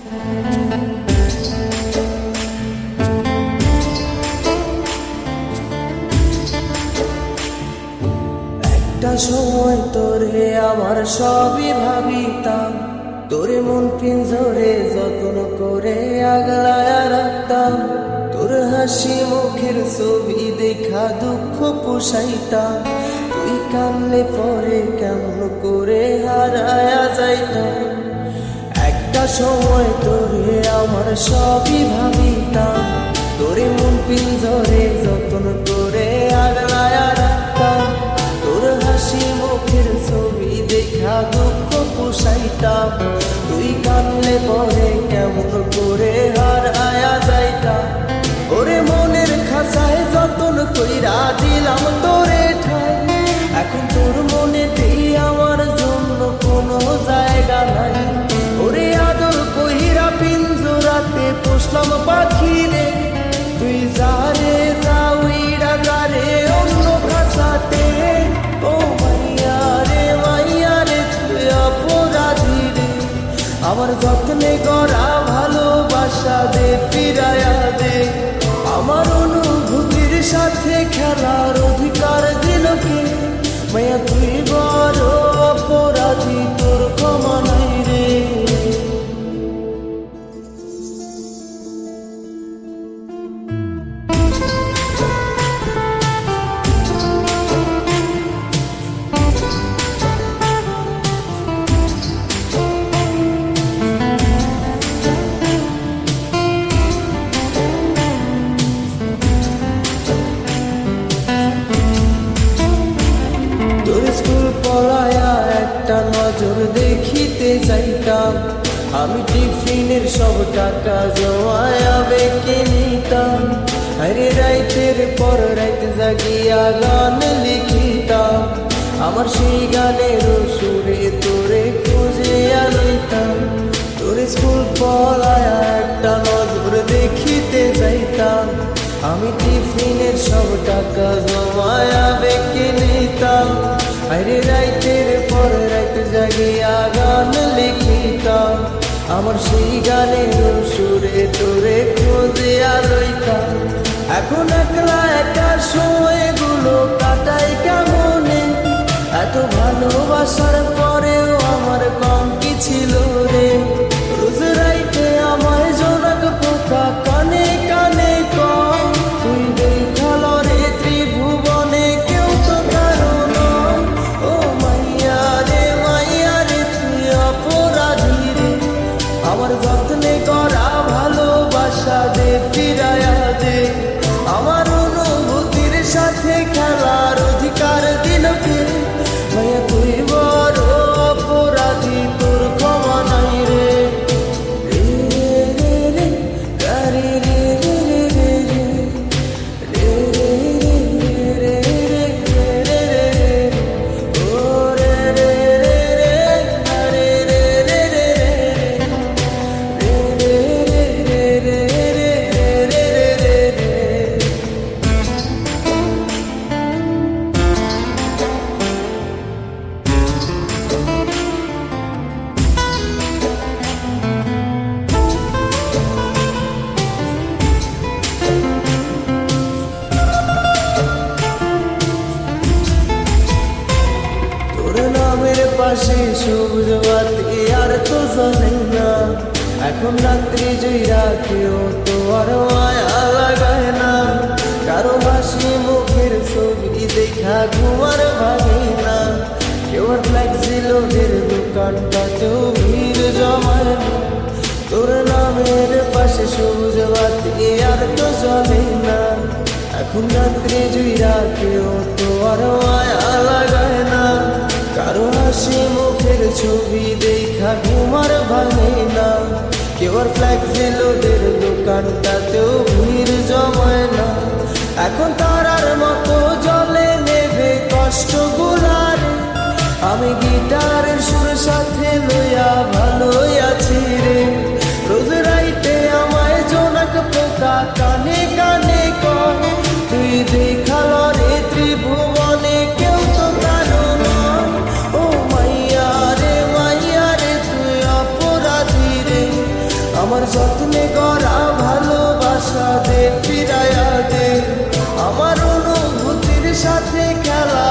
একটা সময় তোরে আমার সবই ভাবিতাম, তোরে মন পিঞ্জরে যত্ন করে আগলায়া রাখতাম। তোর হাসি মুখের ছবি দেখা দুঃখ পোষাইতাম, তুই কানলে পরে কেমন করে হারায়া যাইতাম। একটা সময় তোরে আমার সবই ভাবিতাম, তোরে মন পিঞ্জরে যত্ন করে আগলায়া রাখতাম। তোর হাসি মুখের ছবি দেখা দুঃখ পোষাইতাম, তুই কানলে পরে কেমন করে হারায়া যাইতাম। ওরে মনের খাঁচায় যতন কইরা দিলাম তোরে ঠাই, এখন তোর মনেতেই আমার জন্য কোনো জায়গা নাই। ওরে আদর কইরা পিঞ্জরাতে পোষলাম পাখি রে, তুই যারে যাউইরা যারে অন্য খাঁচাতে। ও মাইয়া রে তুই অপরাধী রে, আমার যত্নে গড়া ভালোবাসা দে ফিরায়া দে। আমার অনুভূতির সাথে খেলার অধিকার দিল কে, মায়া তুই বড় অপরাধী, তোর ক্ষমা নাই রে। স্কুল পড়ায়া একটা নজর দেখিতে যাইতাম, আমি টিফিনের সব টাকা জমায়া বেঁকে নিতাম। আরে রাইতের পর রাইত জাগিয়া গান লিখিতাম, আমার সেই গানের সুরে তোরে খুঁজে লইতাম। তোর স্কুল পড়ায়া একটা নজর দেখিতে যাইতাম, আমি টিফিনের সব টাকা জমায়া বেঁকে নিতাম। আরে রাইতের পর রাইত জাগিয়া গান লিখিতাম, আমার সেই গানের সুরে তোরে খুঁজিয়া লইতাম। এখন একলা একা সময়গুলো কাটাই কেমনে, এত ভালোবাসার পরেও আমার কম কি ছিল রে। রোজ রাইতে আমায় জোনাক পোকা কানে কানে কম, তুই দেখাল রে ত্রিভুবনে কেউ তো কারো নয়। ও মাইয়া রে তুই অপরাধী রে, আমার যত্নে করা ভালোবাসা দে ফিরায়া দে। আমার অনুভূতির সাথে খেলার অধিকার দিল কে, মায়া তুই বড় অপরাধী, তোর ক্ষমা নাই রে। রে রে রে গারি রে রে রে রে রে রে রে রে রে ও রে রে রে রে গারি রে রে রে রে রে রে রে রে রে রে। তোর নামের পাশে সবুজ বাতি আর তো জ্বলে না, এখন রাত্রি জয়রা কেউ তো আর মায়া লাগায় না। কারো হাসি মুখের ছবি দেখা ঘুমার ভাগে না, কেউ আর ফ্লেক্সি লোডের দোকানটাতেও ভিড় জমায় না। তোর নামের পাশে সবুজ বাতি আর তো জ্বলে না, এখন রাত্রি জয়রা কেউ তো আর মায়া লাগায় না। কারো হাসি মুখের ছবি দেখা ঘুমার ভাঙে না, কেউ আর ফ্লেক্সি লোডের দোকানটাতেও ভিড় জমায় না। এখন তারার মতো জলে নেবে কষ্ট গুলার, আমি গিটারের সুর সাথে লইয়া ভালোই আছি রে। রোজ রাইতে আমায় জোনাক পোকা কানে কানে কর, তুই দেখাল রে ত্রিভুবনে কেউ তো কারো নয়। ও মাইয়া রে তুই অপরাধী রে, আমার যত্নে গড়া ভালোবাসা দে ফিরায়া দে, আমার অনুভূতির সাথে খেলা